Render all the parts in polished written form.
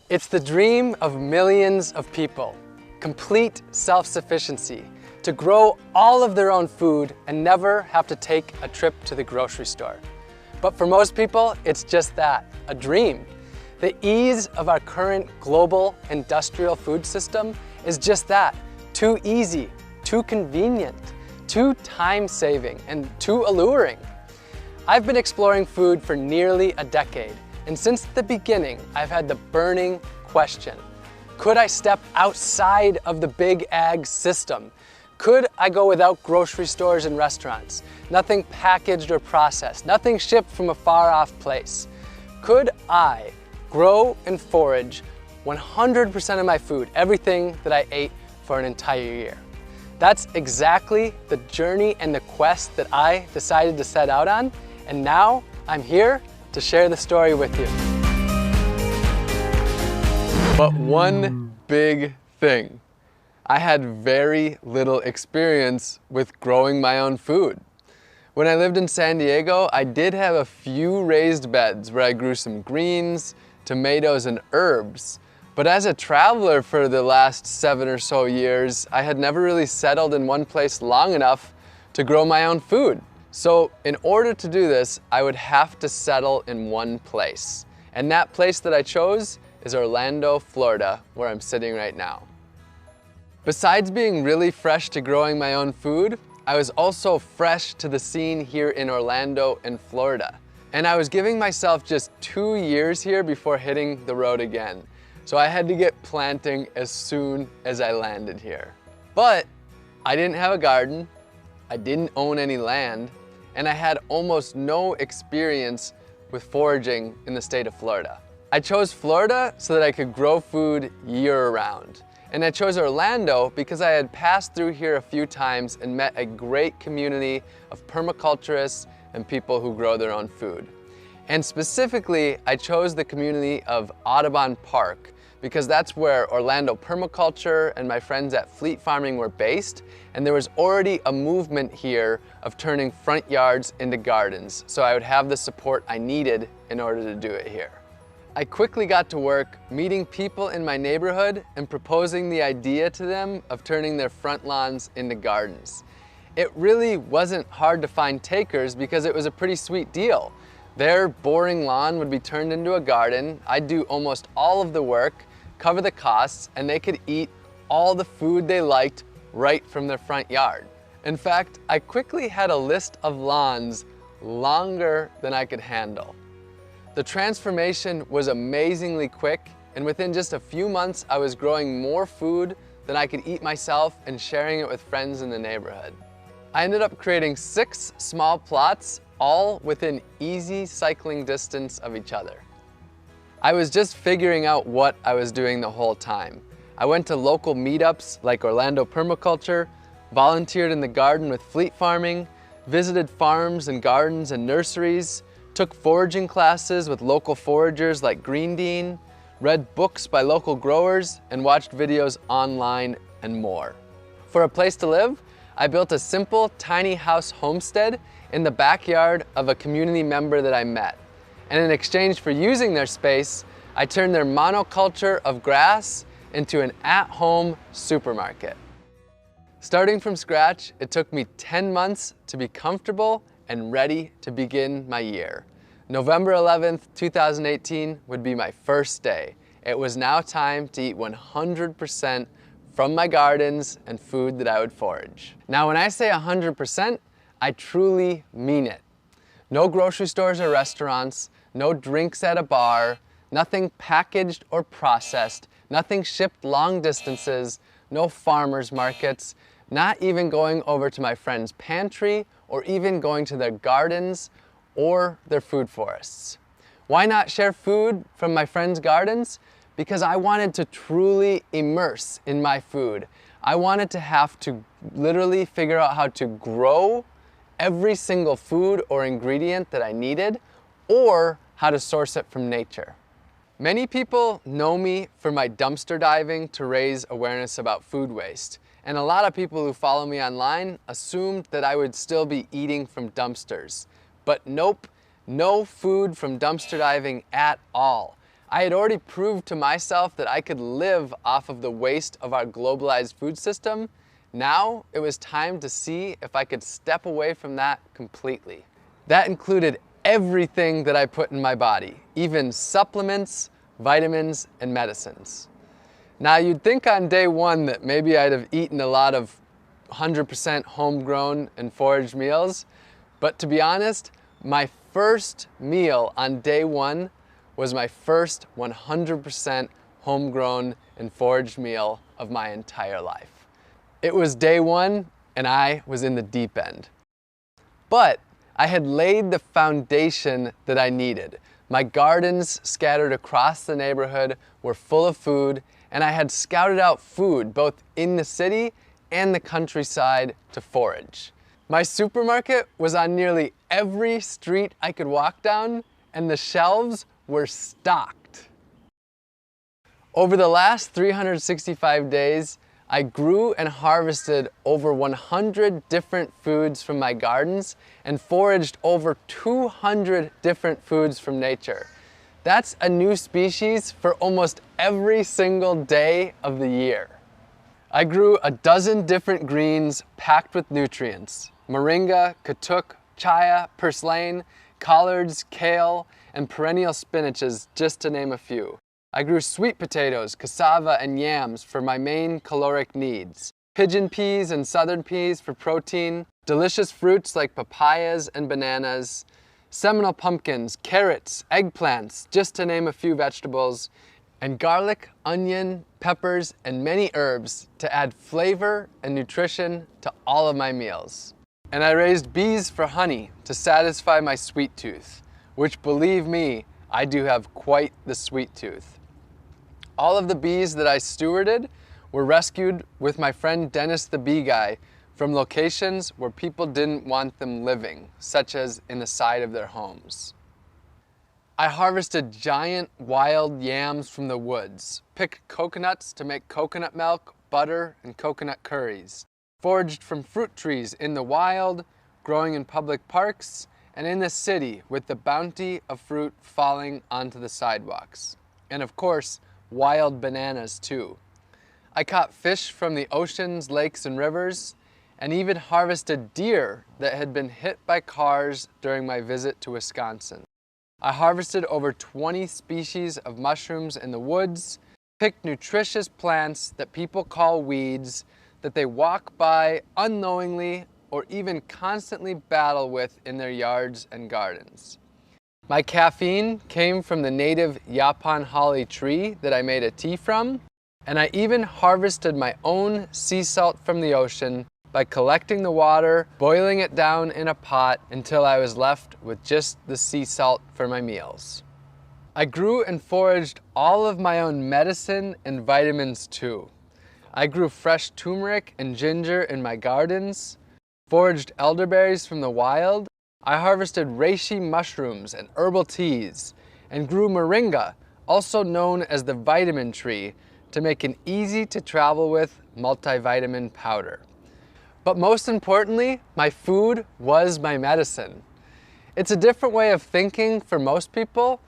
It's the dream of millions of people, complete self-sufficiency, to grow all of their own food and never have to take a trip to the grocery store. But for most people, it's just that, a dream. The ease of our current global industrial food system is just that, too easy, too convenient, too time-saving, and too alluring. I've been exploring food for nearly a decade, and since the beginning, I've had the burning question: could I step outside of the big ag system? Could I go without grocery stores and restaurants? Nothing packaged or processed, nothing shipped from a far-off place. Could I grow and forage 100% of my food, everything that I ate for an entire year? That's exactly the journey and the quest that I decided to set out on, and now I'm here to share the story with you. But one big thing. I had very little experience with growing my own food. When I lived in San Diego, I did have a few raised beds where I grew some greens, tomatoes, and herbs. But as a traveler for the last 7 or so years, I had never really settled in one place long enough to grow my own food. So in order to do this, I would have to settle in one place. And that place that I chose is Orlando, Florida, where I'm sitting right now. Besides being really fresh to growing my own food, I was also fresh to the scene here in Orlando and Florida. And I was giving myself just 2 years here before hitting the road again. So I had to get planting as soon as I landed here. But I didn't have a garden, I didn't own any land, and I had almost no experience with foraging in the state of Florida. I chose Florida so that I could grow food year-round. And I chose Orlando because I had passed through here a few times and met a great community of permaculturists and people who grow their own food. And specifically, I chose the community of Audubon Park because that's where Orlando Permaculture and my friends at Fleet Farming were based, and there was already a movement here of turning front yards into gardens, so I would have the support I needed in order to do it here. I quickly got to work meeting people in my neighborhood and proposing the idea to them of turning their front lawns into gardens. It really wasn't hard to find takers because it was a pretty sweet deal. Their boring lawn would be turned into a garden, I'd do almost all of the work, cover the costs, and they could eat all the food they liked right from their front yard. In fact, I quickly had a list of lawns longer than I could handle. The transformation was amazingly quick, and within just a few months, I was growing more food than I could eat myself and sharing it with friends in the neighborhood. I ended up creating 6 small plots, all within easy cycling distance of each other. I was just figuring out what I was doing the whole time. I went to local meetups like Orlando Permaculture, volunteered in the garden with Fleet Farming, visited farms and gardens and nurseries, took foraging classes with local foragers like Green Dean, read books by local growers, and watched videos online and more. For a place to live, I built a simple tiny house homestead in the backyard of a community member that I met. And in exchange for using their space, I turned their monoculture of grass into an at-home supermarket. Starting from scratch, it took me 10 months to be comfortable and ready to begin my year. November 11th, 2018 would be my first day. It was now time to eat 100% from my gardens and food that I would forage. Now, when I say 100%, I truly mean it. No grocery stores or restaurants, no drinks at a bar, nothing packaged or processed, nothing shipped long distances, no farmers markets, not even going over to my friend's pantry or even going to their gardens or their food forests. Why not share food from my friends' gardens? Because I wanted to truly immerse in my food. I wanted to have to literally figure out how to grow every single food or ingredient that I needed, or how to source it from nature. Many people know me for my dumpster diving to raise awareness about food waste. And a lot of people who follow me online assumed that I would still be eating from dumpsters. But nope, no food from dumpster diving at all. I had already proved to myself that I could live off of the waste of our globalized food system. Now it was time to see if I could step away from that completely. That included everything that I put in my body, even supplements, vitamins, and medicines. Now you'd think on day one that maybe I'd have eaten a lot of 100% homegrown and foraged meals, but to be honest, my first meal on day one was my first 100% homegrown and foraged meal of my entire life. It was day one and I was in the deep end. But I had laid the foundation that I needed. My gardens scattered across the neighborhood were full of food, and I had scouted out food both in the city and the countryside to forage. My supermarket was on nearly every street I could walk down, and the shelves were stocked. Over the last 365 days, I grew and harvested over 100 different foods from my gardens and foraged over 200 different foods from nature. That's a new species for almost every single day of the year. I grew a dozen different greens packed with nutrients: moringa, katuk, chaya, purslane, collards, kale, and perennial spinaches, just to name a few. I grew sweet potatoes, cassava, and yams for my main caloric needs, pigeon peas and southern peas for protein, delicious fruits like papayas and bananas, Seminole pumpkins, carrots, eggplants, just to name a few vegetables, and garlic, onion, peppers, and many herbs to add flavor and nutrition to all of my meals. And I raised bees for honey to satisfy my sweet tooth, which, believe me, I do have quite the sweet tooth. All of the bees that I stewarded were rescued with my friend Dennis the Bee Guy from locations where people didn't want them living, such as in the side of their homes. I harvested giant wild yams from the woods, picked coconuts to make coconut milk, butter, and coconut curries, foraged from fruit trees in the wild, growing in public parks, and in the city with the bounty of fruit falling onto the sidewalks. And of course, wild bananas too. I caught fish from the oceans, lakes, and rivers, and even harvested deer that had been hit by cars during my visit to Wisconsin. I harvested over 20 species of mushrooms in the woods, picked nutritious plants that people call weeds that they walk by unknowingly or even constantly battle with in their yards and gardens. My caffeine came from the native Yaupon holly tree that I made a tea from, and I even harvested my own sea salt from the ocean by collecting the water, boiling it down in a pot until I was left with just the sea salt for my meals. I grew and foraged all of my own medicine and vitamins too. I grew fresh turmeric and ginger in my gardens, foraged elderberries from the wild. I harvested reishi mushrooms and herbal teas, and grew moringa, also known as the vitamin tree, to make an easy to travel with multivitamin powder. But most importantly, my food was my medicine. It's a different way of thinking for most people,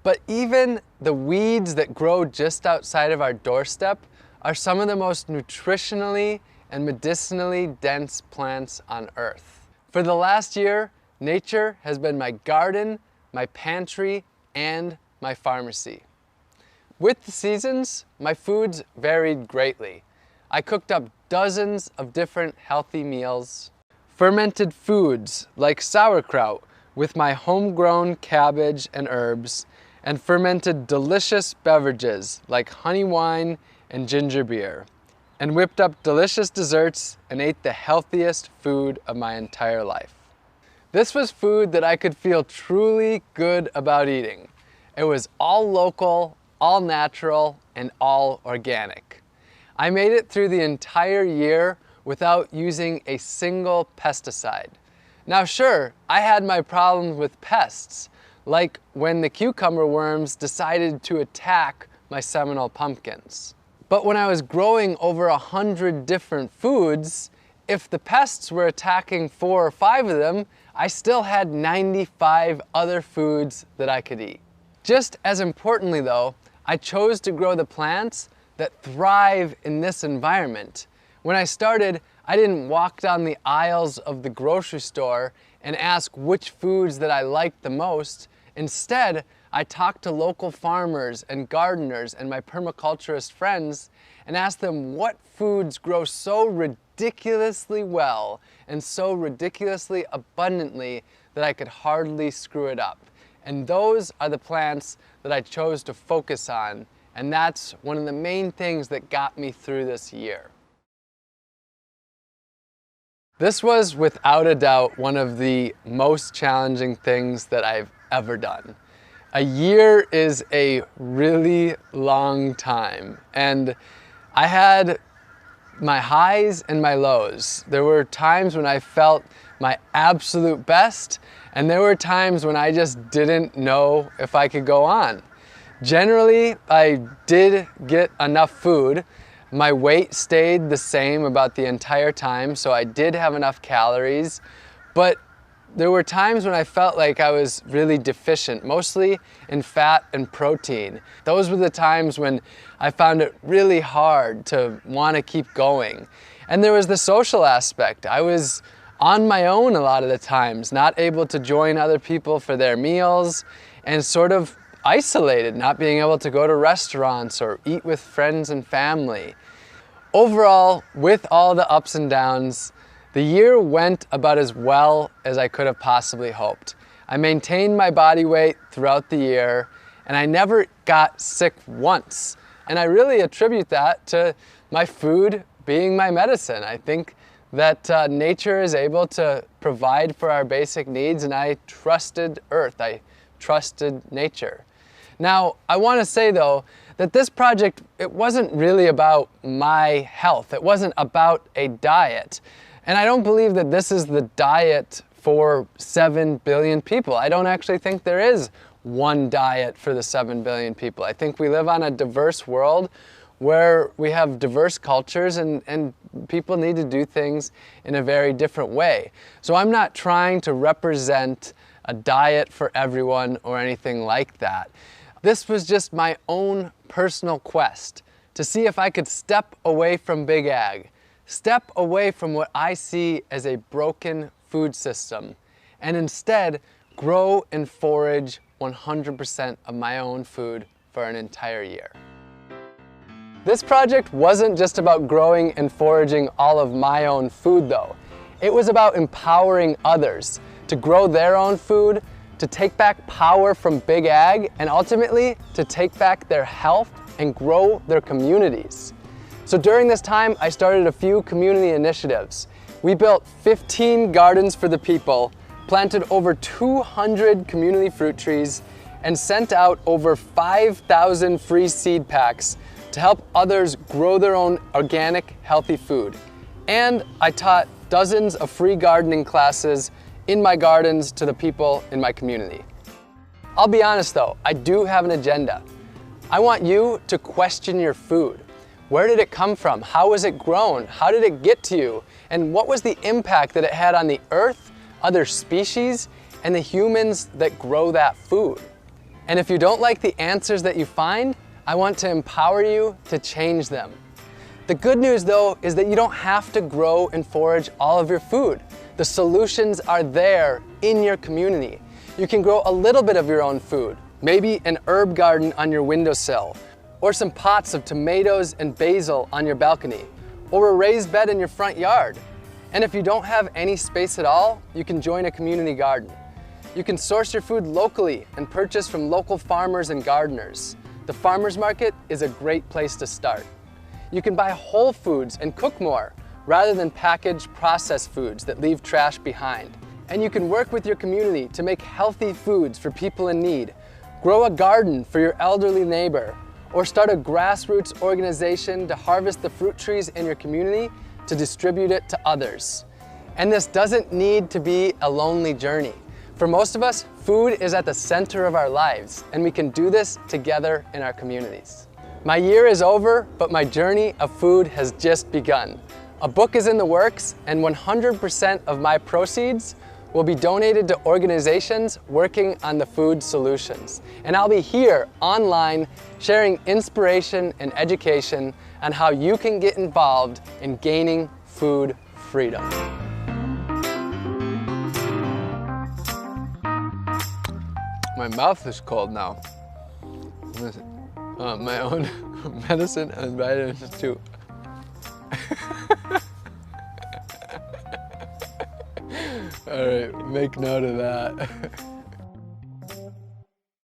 but even the weeds that grow just outside of our doorstep are some of the most nutritionally and medicinally dense plants on Earth. For the last year, nature has been my garden, my pantry, and my pharmacy. With the seasons, my foods varied greatly. I cooked up dozens of different healthy meals, fermented foods like sauerkraut with my homegrown cabbage and herbs, and fermented delicious beverages like honey wine and ginger beer, and whipped up delicious desserts and ate the healthiest food of my entire life. This was food that I could feel truly good about eating. It was all local, all natural, and all organic. I made it through the entire year without using a single pesticide. Now sure, I had my problems with pests, like when the cucumber worms decided to attack my Seminole pumpkins. But when I was growing over 100 different foods, if the pests were attacking 4 or 5 of them, I still had 95 other foods that I could eat. Just as importantly though, I chose to grow the plants that thrive in this environment. When I started, I didn't walk down the aisles of the grocery store and ask which foods that I liked the most. Instead, I talked to local farmers and gardeners and my permaculturist friends and asked them what foods grow so ridiculously well and so ridiculously abundantly that I could hardly screw it up. And those are the plants that I chose to focus on, and that's one of the main things that got me through this year. This was without a doubt one of the most challenging things that I've ever done. A year is a really long time, and I had my highs and my lows. There were times when I felt my absolute best, and there were times when I just didn't know if I could go on. Generally, I did get enough food. My weight stayed the same about the entire time, so I did have enough calories, but there were times when I felt like I was really deficient, mostly in fat and protein. Those were the times when I found it really hard to want to keep going. And there was the social aspect. I was on my own a lot of the times, not able to join other people for their meals, and sort of isolated, not being able to go to restaurants or eat with friends and family. Overall, with all the ups and downs, the year went about as well as I could have possibly hoped. I maintained my body weight throughout the year, and I never got sick once. And I really attribute that to my food being my medicine. I think that nature is able to provide for our basic needs, and I trusted Earth. I trusted nature. Now, I want to say though, that this project, it wasn't really about my health. It wasn't about a diet. And I don't believe that this is the diet for 7 billion people. I don't actually think there is one diet for the 7 billion people. I think we live on a diverse world where we have diverse cultures and people need to do things in a very different way. So I'm not trying to represent a diet for everyone or anything like that. This was just my own personal quest to see if I could step away from Big Ag, step away from what I see as a broken food system, and instead grow and forage 100% of my own food for an entire year. This project wasn't just about growing and foraging all of my own food though. It was about empowering others to grow their own food, to take back power from Big Ag, and ultimately to take back their health and grow their communities. So during this time, I started a few community initiatives. We built 15 gardens for the people, planted over 200 community fruit trees, and sent out over 5,000 free seed packs to help others grow their own organic, healthy food. And I taught dozens of free gardening classes in my gardens to the people in my community. I'll be honest though, I do have an agenda. I want you to question your food. Where did it come from? How was it grown? How did it get to you? And what was the impact that it had on the earth, other species, and the humans that grow that food? And if you don't like the answers that you find, I want to empower you to change them. The good news though is that you don't have to grow and forage all of your food. The solutions are there in your community. You can grow a little bit of your own food, maybe an herb garden on your windowsill, or some pots of tomatoes and basil on your balcony, or a raised bed in your front yard. And if you don't have any space at all, you can join a community garden. You can source your food locally and purchase from local farmers and gardeners. The farmers market is a great place to start. You can buy whole foods and cook more, rather than packaged processed foods that leave trash behind. And you can work with your community to make healthy foods for people in need, grow a garden for your elderly neighbor, or start a grassroots organization to harvest the fruit trees in your community to distribute it to others. And this doesn't need to be a lonely journey. For most of us, food is at the center of our lives, and we can do this together in our communities. My year is over, but my journey of food has just begun. A book is in the works, and 100% of my proceeds will be donated to organizations working on the food solutions. And I'll be here online sharing inspiration and education on how you can get involved in gaining food freedom. My mouth is cold now. My own medicine and vitamins too. All right, make note of that.